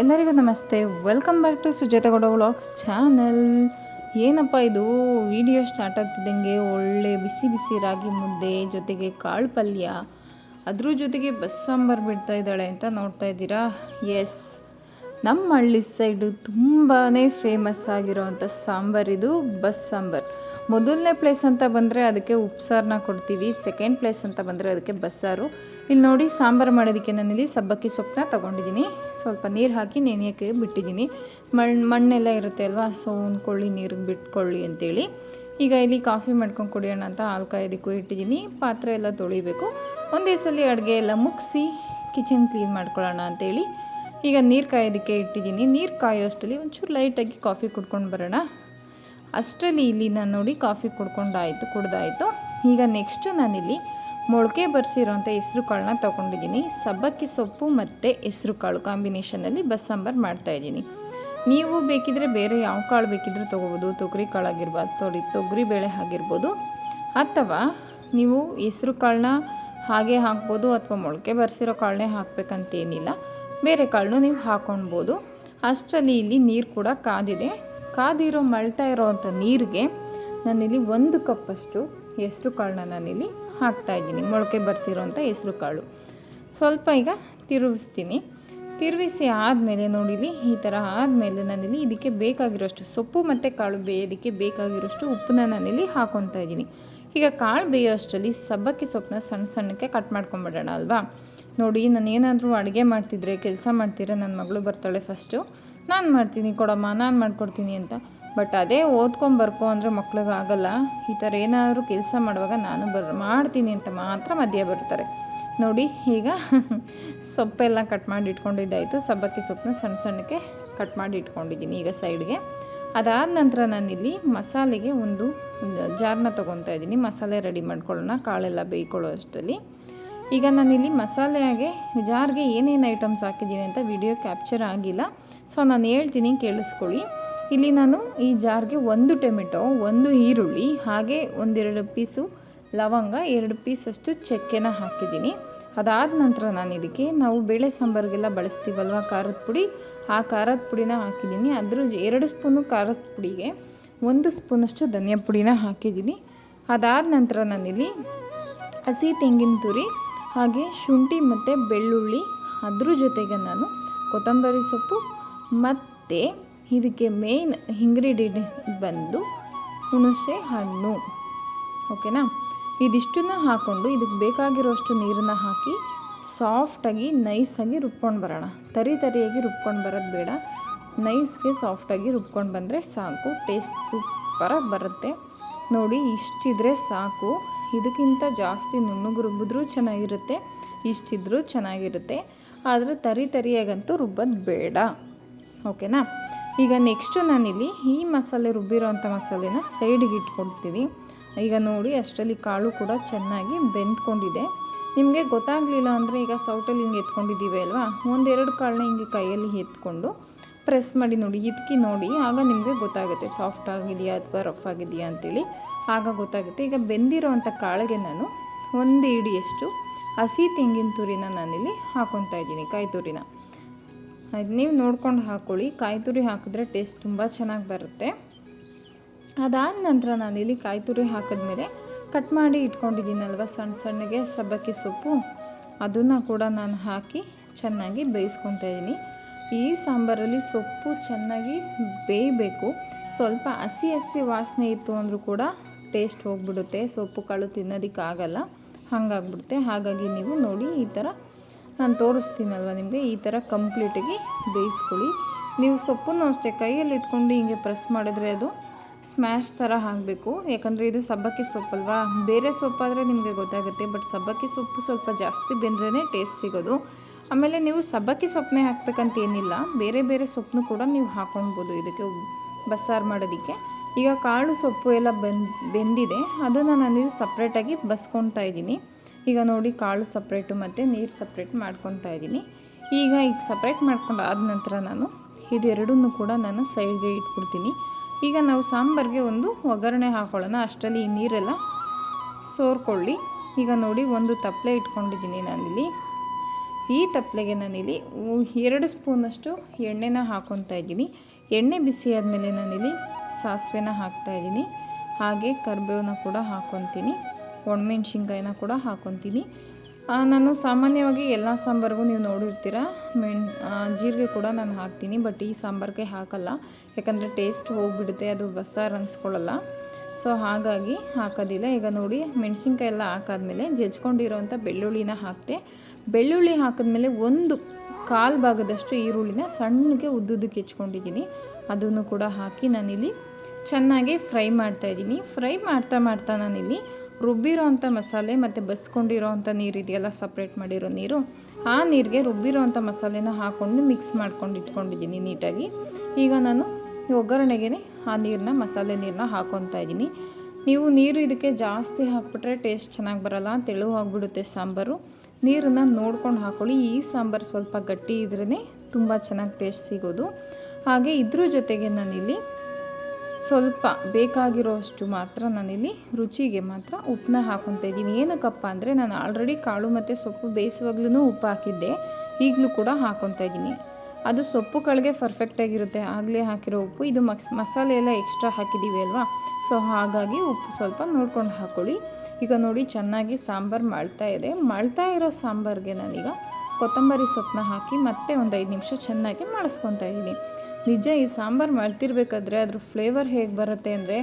ಎಲ್ಲರಿಗೂ ನಮಸ್ತೆ. Welcome back to ಸುಜಾತಗೌಡ vlogs channel. ಏನಪ್ಪ ಇದು ವಿಡಿಯೋ ಸ್ಟಾರ್ಟ್ ಆಗ್ತಿದ್ದಂಗೆ ಒಳ್ಳೆ ಬಿಸಿ ಬಿಸಿ ರಾಗಿ ಮುದ್ದೆ ಜೊತೆಗೆ ಕಾಳು ಪಲ್ಯ, ಅದ್ರ ಜೊತೆಗೆ ಬಸ್ ಸಾಂಬಾರು ಬಿಡ್ತಾ ಇದ್ದಾಳೆ ಅಂತ ನೋಡ್ತಾ ಇದ್ದೀರಾ. ಎಸ್, ನಮ್ಮ ಹಳ್ಳಿ ಸೈಡು ತುಂಬಾ ಫೇಮಸ್ ಆಗಿರೋವಂಥ ಸಾಂಬಾರಿದು ಬಸ್ ಸಾಂಬಾರು. ಮೊದಲನೇ ಪ್ಲೇಸ್ ಅಂತ ಬಂದರೆ ಅದಕ್ಕೆ ಉಪ್ಸಾರನ್ನ ಕೊಡ್ತೀವಿ, ಸೆಕೆಂಡ್ ಪ್ಲೇಸ್ ಅಂತ ಬಂದರೆ ಅದಕ್ಕೆ ಬಸ್ಸಾರು. ಇಲ್ಲಿ ನೋಡಿ ಸಾಂಬಾರು ಮಾಡೋದಕ್ಕೆ ನಾನಿಲ್ಲಿ ಸಬ್ಬಕ್ಕಿ ಸೊಪ್ಪನ್ನ ತೊಗೊಂಡಿದ್ದೀನಿ. ಸ್ವಲ್ಪ ನೀರು ಹಾಕಿ ನೆನೆಯೋಕ್ಕೆ ಬಿಟ್ಟಿದ್ದೀನಿ. ಮಣ್ಣೆಲ್ಲ ಇರುತ್ತೆ ಅಲ್ವಾ, ಸೊ ಹೊಂದ್ಕೊಳ್ಳಿ, ನೀರಿಗೆ ಬಿಟ್ಕೊಳ್ಳಿ ಅಂತೇಳಿ. ಈಗ ಇಲ್ಲಿ ಕಾಫಿ ಮಾಡ್ಕೊಂಡು ಕುಡಿಯೋಣ ಅಂತ ಹಾಲು ಕಾಯೋದಕ್ಕೂ ಇಟ್ಟಿದ್ದೀನಿ. ಪಾತ್ರೆ ಎಲ್ಲ ತೊಳಿಬೇಕು. ಒಂದೇ ಸಲ ಅಡುಗೆ ಎಲ್ಲ ಮುಗಿಸಿ ಕಿಚನ್ ಕ್ಲೀನ್ ಮಾಡ್ಕೊಳ್ಳೋಣ ಅಂತೇಳಿ ಈಗ ನೀರು ಕಾಯೋದಕ್ಕೆ ಇಟ್ಟಿದ್ದೀನಿ. ನೀರು ಕಾಯೋಷ್ಟರಲ್ಲಿ ಒಂಚೂರು ಲೈಟಾಗಿ ಕಾಫಿ ಕುಡ್ಕೊಂಡು ಬರೋಣ. ಅಷ್ಟರಲ್ಲಿ ಇಲ್ಲಿ ನಾನು ನೋಡಿ ಕಾಫಿ ಕುಡ್ದಾಯಿತು. ಈಗ ನೆಕ್ಸ್ಟು ನಾನಿಲ್ಲಿ ಮೊಳಕೆ ಬರೆಸಿರೋಂಥ ಹೆಸ್ರು ಕಾಳನ್ನ ತೊಗೊಂಡಿದ್ದೀನಿ. ಸಬ್ಬಕ್ಕಿ ಸೊಪ್ಪು ಮತ್ತು ಹೆಸ್ರು ಕಾಳು ಕಾಂಬಿನೇಷನಲ್ಲಿ ಬಸ್ ಸಾಂಬಾರು ಮಾಡ್ತಾಯಿದ್ದೀನಿ. ನೀವು ಬೇಕಿದ್ರೆ ಬೇರೆ ಯಾವ ಕಾಳು ಬೇಕಿದ್ರೂ ತೊಗೋಬೋದು. ತೊಗರಿ ಕಾಳು ಆಗಿರ್ಬೋದು, ತೊಗರಿ ಬೇಳೆ ಆಗಿರ್ಬೋದು, ಅಥವಾ ನೀವು ಹೆಸ್ರು ಕಾಳನ್ನ ಹಾಗೆ ಹಾಕ್ಬೋದು, ಅಥವಾ ಮೊಳಕೆ ಬರೆಸಿರೋ ಕಾಳನ್ನೇ ಹಾಕಬೇಕಂತೇನಿಲ್ಲ, ಬೇರೆ ಕಾಳನ್ನೂ ನೀವು ಹಾಕ್ಕೊಳ್ಬೋದು. ಅಷ್ಟರಲ್ಲಿ ಇಲ್ಲಿ ನೀರು ಕೂಡ ಕಾದಿರೋ ಮಳ್ತಾ ಇರೋವಂಥ ನೀರಿಗೆ ನಾನಿಲ್ಲಿ 1 ಕಪ್ಪಷ್ಟು ಹೆಸ್ರು ಕಾಳನ್ನ ನಾನಿಲ್ಲಿ ಹಾಕ್ತಾಯಿದ್ದೀನಿ. ಮೊಳಕೆ ಬರೆಸಿರೋಂಥ ಹೆಸ್ರು ಕಾಳು ಸ್ವಲ್ಪ ಈಗ ತಿರುವಿಸಿ ಆದಮೇಲೆ ನೋಡಿಲಿ ಈ ಥರ ಆದಮೇಲೆ ನಾನಿಲ್ಲಿ ಇದಕ್ಕೆ ಬೇಕಾಗಿರೋಷ್ಟು ಸೊಪ್ಪು ಮತ್ತು ಕಾಳು ಬೇಯೋದಕ್ಕೆ ಬೇಕಾಗಿರೋಷ್ಟು ಉಪ್ಪನ್ನ ನಾನಿಲ್ಲಿ ಹಾಕ್ಕೊತಾ ಇದ್ದೀನಿ. ಈಗ ಕಾಳು ಬೇಯೋ ಅಷ್ಟರಲ್ಲಿ ಸಬ್ಬಕ್ಕಿ ಸೊಪ್ಪನ್ನ ಸಣ್ಣಕ್ಕೆ ಕಟ್ ಮಾಡ್ಕೊಂಬಿಡೋಣ ಅಲ್ವಾ. ನೋಡಿ, ನಾನು ಏನಾದರೂ ಅಡುಗೆ ಮಾಡ್ತಿದ್ರೆ, ಕೆಲಸ ಮಾಡ್ತಿದ್ರೆ ನನ್ನ ಮಗಳು ಬರ್ತಾಳೆ ಫಸ್ಟು, ನಾನು ಮಾಡ್ತೀನಿ ಕೊಡಮ್ಮ, ನಾನು ಮಾಡಿಕೊಡ್ತೀನಿ ಅಂತ. ಬಟ್ ಅದೇ ಓದ್ಕೊಂಬರ್ಕೊ ಅಂದರೆ ಮಕ್ಳಿಗೆ ಆಗಲ್ಲ. ಈ ಥರ ಏನಾದರೂ ಕೆಲಸ ಮಾಡುವಾಗ ನಾನು ಮಾಡ್ತೀನಿ ಅಂತ ಮಾತ್ರ ಮಧ್ಯೆ ಬರ್ತಾರೆ. ನೋಡಿ, ಈಗ ಸೊಪ್ಪೆಲ್ಲ ಕಟ್ ಮಾಡಿ ಇಟ್ಕೊಂಡಿದ್ದಾಯಿತು. ಸಬ್ಬಕ್ಕಿ ಸೊಪ್ಪನ್ನ ಸಣ್ಣಕ್ಕೆ ಕಟ್ ಮಾಡಿ ಇಟ್ಕೊಂಡಿದ್ದೀನಿ ಈಗ ಸೈಡ್ಗೆ. ಅದಾದ ನಂತರ ನಾನಿಲ್ಲಿ ಮಸಾಲೆಗೆ ಒಂದು ಜಾರನ್ನ ತೊಗೊತಾ ಇದ್ದೀನಿ. ಮಸಾಲೆ ರೆಡಿ ಮಾಡ್ಕೊಳ್ಳೋಣ, ಕಾಳೆಲ್ಲ ಬೇಯ್ಕೊಳ್ಳೋ ಅಷ್ಟರಲ್ಲಿ. ಈಗ ನಾನಿಲ್ಲಿ ಮಸಾಲೆಯಾಗೆ ಜಾರ್ಗೆ ಏನೇನು ಐಟಮ್ಸ್ ಹಾಕಿದ್ದೀನಿ ಅಂತ ವಿಡಿಯೋ ಕ್ಯಾಪ್ಚರ್ ಆಗಿಲ್ಲ, ಸೊ ನಾನು ಹೇಳ್ತೀನಿ, ಕೇಳಿಸ್ಕೊಳ್ಳಿ. ಇಲ್ಲಿ ನಾನು ಈ ಜಾರ್ಗೆ 1 ಟೊಮೆಟೊ, 1 ಈರುಳ್ಳಿ, ಹಾಗೆ 1-2 ಪೀಸು ಲವಂಗ, 2 ಪೀಸಷ್ಟು ಚಕ್ಕೆನ ಹಾಕಿದ್ದೀನಿ. ಅದಾದ ನಂತರ ನಾನು ಇದಕ್ಕೆ ನಾವು ಬೇಳೆ ಸಾಂಬಾರಿಗೆಲ್ಲ ಬಳಸ್ತೀವಲ್ವ ಖಾರದ ಪುಡಿ, ಆ ಖಾರದ ಪುಡಿನ ಹಾಕಿದ್ದೀನಿ. ಅದ್ರ 2 ಸ್ಪೂನು ಖಾರದ ಪುಡಿಗೆ 1 ಸ್ಪೂನಷ್ಟು ಧನಿಯಾ ಪುಡಿನ ಹಾಕಿದ್ದೀನಿ. ಅದಾದ ನಂತರ ನಾನಿಲ್ಲಿ ಹಸಿ ತೆಂಗಿನ ತುರಿ, ಹಾಗೆ ಶುಂಠಿ ಮತ್ತು ಬೆಳ್ಳುಳ್ಳಿ, ಅದ್ರ ಜೊತೆಗೆ ನಾನು ಕೊತ್ತಂಬರಿ ಸೊಪ್ಪು ಮತ್ತು ಇದಕ್ಕೆ ಮೇನ್ ಇಂಗ್ರೀಡಿಯೆಂಟ್ ಬಂದು ಹುಣಸೆ ಹಣ್ಣು, ಓಕೆನಾ. ಇದಿಷ್ಟನ್ನು ಹಾಕ್ಕೊಂಡು ಇದಕ್ಕೆ ಬೇಕಾಗಿರೋಷ್ಟು ನೀರನ್ನು ಹಾಕಿ ಸಾಫ್ಟಾಗಿ ನೈಸಾಗಿ ರುಬ್ಕೊಂಡು ಬರೋಣ. ತರಿಯಾಗಿ ರುಬ್ಕೊಂಡು ಬರೋದು ಬೇಡ, ನೈಸ್ಗೆ ಸಾಫ್ಟಾಗಿ ರುಬ್ಕೊಂಡು ಬಂದರೆ ಸಾಕು. ಟೇಸ್ಟ್ ಸೂಪರಾಗಿ ಬರುತ್ತೆ. ನೋಡಿ, ಇಷ್ಟಿದ್ರೆ ಸಾಕು. ಇದಕ್ಕಿಂತ ಜಾಸ್ತಿ ನುಣ್ಣಗೆ ರುಬ್ಬಿದ್ರೂ ಚೆನ್ನಾಗಿರುತ್ತೆ, ಇಷ್ಟಿದ್ರೂ ಚೆನ್ನಾಗಿರುತ್ತೆ. ಆದರೆ ತರಿಯಾಗಂತೂ ರುಬ್ಬೋದು ಬೇಡ, ಓಕೆನಾ. ಈಗ ನೆಕ್ಸ್ಟು ನಾನಿಲ್ಲಿ ಈ ಮಸಾಲೆ ರುಬ್ಬಿರೋಂಥ ಮಸಾಲೆನ ಸೈಡಿಗೆ ಇಟ್ಕೊಳ್ತೀನಿ. ಈಗ ನೋಡಿ, ಅಷ್ಟರಲ್ಲಿ ಕಾಳು ಕೂಡ ಚೆನ್ನಾಗಿ ಬೆಂದ್ಕೊಂಡಿದೆ. ನಿಮಗೆ ಗೊತ್ತಾಗಲಿಲ್ಲ ಅಂದರೆ ಈಗ ಸೌಟಲ್ಲಿ ಹಿಂಗೆ ಎತ್ಕೊಂಡಿದ್ದೀವಿ ಅಲ್ವಾ, 1-2 ಕಾಳನ್ನ ಹಿಂಗೆ ಕೈಯಲ್ಲಿ ಎತ್ಕೊಂಡು ಪ್ರೆಸ್ ಮಾಡಿ ನೋಡಿ, ಇದ್ಕಿ ನೋಡಿ, ಆಗ ನಿಮಗೆ ಗೊತ್ತಾಗುತ್ತೆ ಸಾಫ್ಟ್ ಆಗಿದೆಯಾ ಅಥವಾ ರಫ್ ಆಗಿದೆಯಾ ಅಂತೇಳಿ, ಆಗ ಗೊತ್ತಾಗುತ್ತೆ. ಈಗ ಬೆಂದಿರೋವಂಥ ಕಾಳಿಗೆ ನಾನು 1 ಹಿಡಿಯಷ್ಟು ಹಸಿ ತೆಂಗಿನ ತುರಿನ ನಾನಿಲ್ಲಿ ಹಾಕ್ಕೊತಾ ಇದ್ದೀನಿ, ಕಾಯಿ ತುರಿನ. ಅದು ನೀವು ನೋಡ್ಕೊಂಡು ಹಾಕ್ಕೊಳ್ಳಿ, ಕಾಯಿ ತುರಿ ಹಾಕಿದ್ರೆ ಟೇಸ್ಟ್ ತುಂಬ ಚೆನ್ನಾಗಿ ಬರುತ್ತೆ. ಅದಾದ ನಂತರ ನಾನಿಲ್ಲಿ ಕಾಯಿ ತುರಿ ಹಾಕಿದ್ಮೇಲೆ ಕಟ್ ಮಾಡಿ ಇಟ್ಕೊಂಡಿದ್ದೀನಲ್ವ ಸಣ್ಣಗೆ ಸಬ್ಬಕ್ಕಿ ಸೊಪ್ಪು, ಅದನ್ನು ಕೂಡ ನಾನು ಹಾಕಿ ಚೆನ್ನಾಗಿ ಬೇಯಿಸ್ಕೊತಾ ಇದ್ದೀನಿ. ಈ ಸಾಂಬಾರಲ್ಲಿ ಸೊಪ್ಪು ಚೆನ್ನಾಗಿ ಬೇಯಬೇಕು. ಸ್ವಲ್ಪ ಹಸಿ ವಾಸನೆ ಇತ್ತು ಅಂದರೂ ಕೂಡ ಟೇಸ್ಟ್ ಹೋಗ್ಬಿಡುತ್ತೆ, ಸೊಪ್ಪು ಕಾಳು ತಿನ್ನೋದಕ್ಕಾಗಲ್ಲ, ಹಾಗಾಗ್ಬಿಡುತ್ತೆ. ಹಾಗಾಗಿ ನೀವು ನೋಡಿ, ಈ ಥರ ನಾನು ತೋರಿಸ್ತೀನಲ್ವ ನಿಮಗೆ, ಈ ಥರ ಕಂಪ್ಲೀಟಾಗಿ ಬೇಯಿಸ್ಕೊಳ್ಳಿ. ನೀವು ಸೊಪ್ಪನ್ನು ಅಷ್ಟೇ ಕೈಯಲ್ಲಿ ಇಟ್ಕೊಂಡು ಹಿಂಗೆ ಪ್ರೆಸ್ ಮಾಡಿದ್ರೆ ಅದು ಸ್ಮ್ಯಾಶ್ ಥರ ಆಗಬೇಕು. ಯಾಕಂದರೆ ಇದು ಸಬ್ಬಕ್ಕಿ ಸೊಪ್ಪಲ್ವಾ, ಬೇರೆ ಸೊಪ್ಪಾದರೆ ನಿಮಗೆ ಗೊತ್ತಾಗುತ್ತೆ, ಬಟ್ ಸಬ್ಬಕ್ಕಿ ಸೊಪ್ಪು ಸ್ವಲ್ಪ ಜಾಸ್ತಿ ಬೆಂದ್ರೇ ಟೇಸ್ಟ್ ಸಿಗೋದು. ಆಮೇಲೆ ನೀವು ಸಬ್ಬಕ್ಕಿ ಸೊಪ್ಪನ್ನೇ ಹಾಕ್ಬೇಕಂತ ಏನಿಲ್ಲ, ಬೇರೆ ಸೊಪ್ಪನ್ನು ಕೂಡ ನೀವು ಹಾಕ್ಕೊಳ್ಬೋದು ಇದಕ್ಕೆ ಬಸ್ಸಾರು ಮಾಡೋದಕ್ಕೆ. ಈಗ ಕಾಳು ಸೊಪ್ಪು ಎಲ್ಲ ಬೆಂದಿದೆ, ಅದನ್ನು ನಾನು ಸಪ್ರೇಟಾಗಿ ಬಸ್ಕೊತಾ ಇದ್ದೀನಿ. ಈಗ ನೋಡಿ, ಕಾಳು ಸಪ್ರೇಟು ಮತ್ತು ನೀರು ಸಪ್ರೇಟ್ ಮಾಡ್ಕೊತಾ ಇದ್ದೀನಿ. ಈಗ ಸಪ್ರೇಟ್ ಮಾಡ್ಕೊಂಡು ಆದ ನಂತರ ನಾನು ಇದೆರಡನ್ನೂ ಕೂಡ ನಾನು ಸೈಡ್ಗೆ ಇಟ್ಬಿಡ್ತೀನಿ. ಈಗ ನಾವು ಸಾಂಬಾರಿಗೆ ಒಂದು ಒಗ್ಗರಣೆ ಹಾಕೊಳ್ಳೋಣ, ಅಷ್ಟರಲ್ಲಿ ಈ ನೀರೆಲ್ಲ ಸೋರ್ಕೊಳ್ಳಿ. ಈಗ ನೋಡಿ, ಒಂದು ತಪ್ಪಲೆ ಇಟ್ಕೊಂಡಿದ್ದೀನಿ ನಾನಿಲ್ಲಿ. ಈ ತಪ್ಪಲೆಗೆ ನಾನಿಲ್ಲಿ 2 ಸ್ಪೂನಷ್ಟು ಎಣ್ಣೆನ ಹಾಕ್ಕೊತಾ ಇದ್ದೀನಿ. ಎಣ್ಣೆ ಬಿಸಿ ಆದಮೇಲೆ ನಾನಿಲ್ಲಿ ಸಾಸಿವೆನ ಹಾಕ್ತಾಯಿದ್ದೀನಿ, ಹಾಗೆ ಕರಿಬೇವನ್ನ ಕೂಡ ಹಾಕ್ಕೊತೀನಿ, ಒಣಮೆಣ್ಸಿನ್ಕಾಯಿನ ಕೂಡ ಹಾಕ್ಕೊತೀನಿ. ನಾನು ಸಾಮಾನ್ಯವಾಗಿ ಎಲ್ಲ ಸಾಂಬಾರಿಗೂ ನೀವು ನೋಡಿರ್ತೀರ ಜೀರಿಗೆ ಕೂಡ ನಾನು ಹಾಕ್ತೀನಿ, ಬಟ್ ಈ ಸಾಂಬಾರಿಗೆ ಹಾಕಲ್ಲ, ಯಾಕಂದರೆ ಟೇಸ್ಟ್ ಹೋಗಿಬಿಡುತ್ತೆ, ಅದು ಬಸ್ಸಾರು ಅನಿಸ್ಕೊಳ್ಳಲ್ಲ. ಸೊ ಹಾಗಾಗಿ ಹಾಕೋದಿಲ್ಲ. ಈಗ ನೋಡಿ ಮೆಣಸಿನ್ಕಾಯಿ ಎಲ್ಲ ಹಾಕಾದ್ಮೇಲೆ ಜಜ್ಕೊಂಡಿರೋವಂಥ ಬೆಳ್ಳುಳ್ಳಿನ ಹಾಕ್ತೆ. ಬೆಳ್ಳುಳ್ಳಿ ಹಾಕಿದ್ಮೇಲೆ 1/4 ಭಾಗದಷ್ಟು ಈರುಳ್ಳಿನ ಸಣ್ಣಗೆ ಉದ್ದುದ್ದಕ್ಕೆ ಹೆಚ್ಕೊಂಡಿದ್ದೀನಿ, ಅದನ್ನು ಕೂಡ ಹಾಕಿ ನಾನಿಲ್ಲಿ ಚೆನ್ನಾಗಿ ಫ್ರೈ ಮಾಡ್ತಾಯಿದ್ದೀನಿ. ಫ್ರೈ ಮಾಡ್ತಾ ನಾನಿಲ್ಲಿ ರುಬ್ಬಿರೋ ಅಂಥ ಮಸಾಲೆ ಮತ್ತು ಬಸ್ಕೊಂಡಿರೋ ಅಂಥ ನೀರು ಇದೆಯಲ್ಲ, ಸಪ್ರೇಟ್ ಮಾಡಿರೋ ನೀರು, ಆ ನೀರಿಗೆ ರುಬ್ಬಿರೋ ಅಂಥ ಮಸಾಲೆನ ಹಾಕ್ಕೊಂಡು ಮಿಕ್ಸ್ ಮಾಡ್ಕೊಂಡು ಇಟ್ಕೊಂಡಿದ್ದೀನಿ ನೀಟಾಗಿ. ಈಗ ನಾನು ಒಗ್ಗರಣೆಗೆ ಆ ಮಸಾಲೆ ನೀರನ್ನ ಹಾಕ್ಕೊತಾ ಇದ್ದೀನಿ. ನೀವು ನೀರು ಇದಕ್ಕೆ ಜಾಸ್ತಿ ಹಾಕ್ಬಿಟ್ರೆ ಟೇಸ್ಟ್ ಚೆನ್ನಾಗಿ ಬರಲ್ಲ, ತೆಳುವಾಗಿಬಿಡುತ್ತೆ ಸಾಂಬಾರು. ನೀರನ್ನು ನೋಡ್ಕೊಂಡು ಹಾಕ್ಕೊಳ್ಳಿ. ಈ ಸಾಂಬಾರು ಸ್ವಲ್ಪ ಗಟ್ಟಿ ಇದ್ರೇ ತುಂಬ ಚೆನ್ನಾಗಿ ಟೇಸ್ಟ್ ಸಿಗೋದು. ಹಾಗೆ ಇದ್ರ ಜೊತೆಗೆ ನಾನಿಲ್ಲಿ ಸ್ವಲ್ಪ ಬೇಕಾಗಿರೋಷ್ಟು ಮಾತ್ರ ನಾನಿಲ್ಲಿ ರುಚಿಗೆ ಮಾತ್ರ ಉಪ್ಪನ್ನ ಹಾಕ್ಕೊತಾ ಇದ್ದೀನಿ. ಏನಕ್ಕಪ್ಪ ಅಂದರೆ ನಾನು ಆಲ್ರೆಡಿ ಕಾಳು ಮತ್ತು ಸೊಪ್ಪು ಬೇಯಿಸುವಾಗ್ಲೂ ಉಪ್ಪು ಹಾಕಿದ್ದೆ, ಈಗಲೂ ಕೂಡ ಹಾಕ್ಕೊತಾ ಇದ್ದೀನಿ. ಅದು ಸೊಪ್ಪು ಕಾಳಿಗೆ ಪರ್ಫೆಕ್ಟಾಗಿರುತ್ತೆ, ಆಗಲೇ ಹಾಕಿರೋ ಉಪ್ಪು. ಇದು ಮಸಾಲೆ ಎಲ್ಲ ಎಕ್ಸ್ಟ್ರಾ ಹಾಕಿದ್ದೀವಿ ಅಲ್ವಾ, ಸೊ ಹಾಗಾಗಿ ಉಪ್ಪು ಸ್ವಲ್ಪ ನೋಡ್ಕೊಂಡು ಹಾಕ್ಕೊಳ್ಳಿ. ಈಗ ನೋಡಿ ಚೆನ್ನಾಗಿ ಸಾಂಬಾರು ಮಾಡ್ತಾ ಇರೋ ಸಾಂಬಾರಿಗೆ ನಾನೀಗ ಕೊತ್ತಂಬರಿ ಸೊಪ್ಪನ್ನ ಹಾಕಿ ಮತ್ತೆ ಒಂದು 5 ನಿಮಿಷ ಚೆನ್ನಾಗಿ ಮಾಡಿಸ್ಕೊತಾ ಇದ್ದೀನಿ. ನಿಜ ಈ ಸಾಂಬಾರು ಮಾಡ್ತಿರ್ಬೇಕಾದ್ರೆ ಅದ್ರ ಫ್ಲೇವರ್ ಹೇಗೆ ಬರುತ್ತೆ ಅಂದರೆ,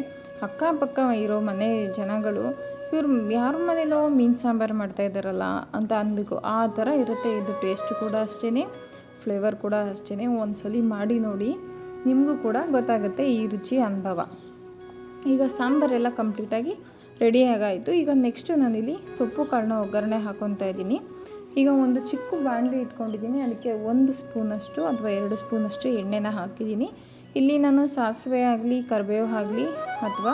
ಅಕ್ಕಪಕ್ಕ ಇರೋ ಮನೆ ಜನಗಳು ಇವ್ರು ಯಾರ ಮನೇಲೋ ಮೀನು ಸಾಂಬಾರು ಮಾಡ್ತಾಯಿದ್ದಾರಲ್ಲ ಅಂತ ಅನ್ಬೇಕು, ಆ ಥರ ಇರುತ್ತೆ. ಇದು ಟೇಸ್ಟ್ ಕೂಡ ಅಷ್ಟೇ, ಫ್ಲೇವರ್ ಕೂಡ ಅಷ್ಟೇ. ಒಂದ್ಸಲಿ ಮಾಡಿ ನೋಡಿ, ನಿಮಗೂ ಕೂಡ ಗೊತ್ತಾಗುತ್ತೆ ಈ ರುಚಿ ಅನುಭವ. ಈಗ ಸಾಂಬಾರೆಲ್ಲ ಕಂಪ್ಲೀಟಾಗಿ ರೆಡಿಯಾಗಾಯಿತು. ಈಗ ನೆಕ್ಸ್ಟು ನಾನಿಲ್ಲಿ ಸೊಪ್ಪು ಕಾಳನ್ನ ಒಗ್ಗರಣೆ ಹಾಕ್ಕೊತಾ ಇದ್ದೀನಿ. ಈಗ ಒಂದು ಚಿಕ್ಕ ಬಾಣಲಿ ಇಟ್ಕೊಂಡಿದ್ದೀನಿ, ಅದಕ್ಕೆ 1 ಸ್ಪೂನಷ್ಟು ಅಥವಾ 2 ಸ್ಪೂನಷ್ಟು ಎಣ್ಣೆನ ಹಾಕಿದ್ದೀನಿ. ಇಲ್ಲಿ ನಾನು ಸಾಸಿವೆ ಆಗಲಿ ಕರಿಬೇವು ಆಗಲಿ ಅಥವಾ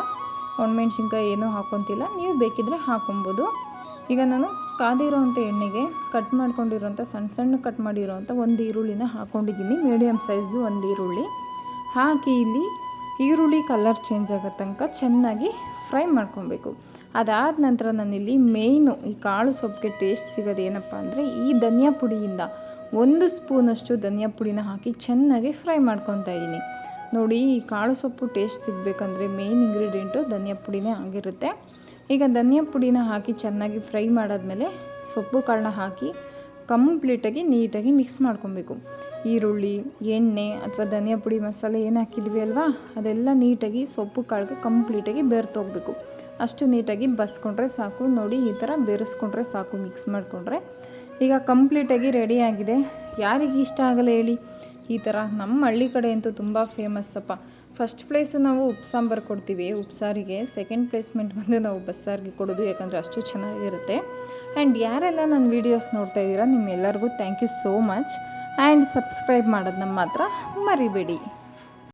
ಒಣಮೆಣ್ಸಿನ್ಕಾಯಿ ಏನೂ ಹಾಕ್ಕೊತಿಲ್ಲ, ನೀವು ಬೇಕಿದ್ದರೆ ಹಾಕ್ಕೊಬೋದು. ಈಗ ನಾನು ಕಾದಿರೋವಂಥ ಎಣ್ಣೆಗೆ ಕಟ್ ಮಾಡ್ಕೊಂಡಿರೋಂಥ ಸಣ್ಣ ಕಟ್ ಮಾಡಿರೋವಂಥ 1 ಈರುಳ್ಳಿನ ಹಾಕ್ಕೊಂಡಿದ್ದೀನಿ, ಮೀಡಿಯಮ್ ಸೈಜ್ದು 1 ಈರುಳ್ಳಿ ಹಾಕಿ ಇಲ್ಲಿ ಈರುಳ್ಳಿ ಕಲರ್ ಚೇಂಜ್ ಆಗೋ ತನಕ ಚೆನ್ನಾಗಿ ಫ್ರೈ ಮಾಡ್ಕೊಬೇಕು. ಅದಾದ ನಂತರ ನಾನಿಲ್ಲಿ ಮೇಯ್ನು ಈ ಕಾಳು ಸೊಪ್ಪಿಗೆ ಟೇಸ್ಟ್ ಸಿಗೋದು ಏನಪ್ಪ ಅಂದರೆ, ಈ ಧನಿಯಾ ಪುಡಿಯಿಂದ 1 ಸ್ಪೂನಷ್ಟು ಧನಿಯಾ ಪುಡಿನ ಹಾಕಿ ಚೆನ್ನಾಗಿ ಫ್ರೈ ಮಾಡ್ಕೊತಾ ಇದ್ದೀನಿ. ನೋಡಿ, ಈ ಕಾಳು ಸೊಪ್ಪು ಟೇಸ್ಟ್ ಸಿಗಬೇಕಂದ್ರೆ ಮೇಯ್ನ್ ಇಂಗ್ರೀಡಿಯೆಂಟು ಧನಿಯಾ ಪುಡಿನೇ ಆಗಿರುತ್ತೆ. ಈಗ ಧನಿಯಾ ಪುಡಿನ ಹಾಕಿ ಚೆನ್ನಾಗಿ ಫ್ರೈ ಮಾಡಾದ್ಮೇಲೆ ಸೊಪ್ಪು ಕಾಳನ್ನ ಹಾಕಿ ಕಂಪ್ಲೀಟಾಗಿ ನೀಟಾಗಿ ಮಿಕ್ಸ್ ಮಾಡ್ಕೊಬೇಕು. ಈರುಳ್ಳಿ, ಎಣ್ಣೆ ಅಥವಾ ಧನಿಯಾ ಪುಡಿ ಮಸಾಲೆ ಏನು ಹಾಕಿದ್ವಿ ಅಲ್ವಾ, ಅದೆಲ್ಲ ನೀಟಾಗಿ ಸೊಪ್ಪು ಕಾಳಿಗೆ ಕಂಪ್ಲೀಟಾಗಿ ಬೆರೆತೋಗ್ಬೇಕು. ಅಷ್ಟು ನೀಟಾಗಿ ಬಸ್ಕೊಂಡ್ರೆ ಸಾಕು. ನೋಡಿ, ಈ ಥರ ಬೆರೆಸ್ಕೊಂಡ್ರೆ ಸಾಕು, ಮಿಕ್ಸ್ ಮಾಡಿಕೊಂಡ್ರೆ. ಈಗ ಕಂಪ್ಲೀಟಾಗಿ ರೆಡಿಯಾಗಿದೆ. ಯಾರಿಗೆ ಇಷ್ಟ ಆಗಲ್ಲ ಹೇಳಿ ಈ ಥರ? ನಮ್ಮ ಹಳ್ಳಿ ಕಡೆ ಅಂತೂ ತುಂಬ ಫೇಮಸ್ಸಪ್ಪ. ಫಸ್ಟ್ ಪ್ಲೇಸು ನಾವು ಉಪ್ಪು ಸಾಂಬಾರು ಕೊಡ್ತೀವಿ ಉಪ್ಸಾರಿಗೆ, ಸೆಕೆಂಡ್ ಪ್ಲೇಸ್ಮೆಂಟ್ ಬಂದು ನಾವು ಬಸ್ಸಾರಿಗೆ ಕೊಡೋದು, ಯಾಕಂದರೆ ಅಷ್ಟು ಚೆನ್ನಾಗಿರುತ್ತೆ. ಆ್ಯಂಡ್ ಯಾರೆಲ್ಲ ನನ್ನ ವೀಡಿಯೋಸ್ ನೋಡ್ತಾ ಇದ್ದೀರಾ, ನಿಮ್ಮೆಲ್ಲರಿಗೂ thank you so much. And subscribe ಮಾಡೋದನ್ನ ಮಾತ್ರ ಮರಿಬೇಡಿ.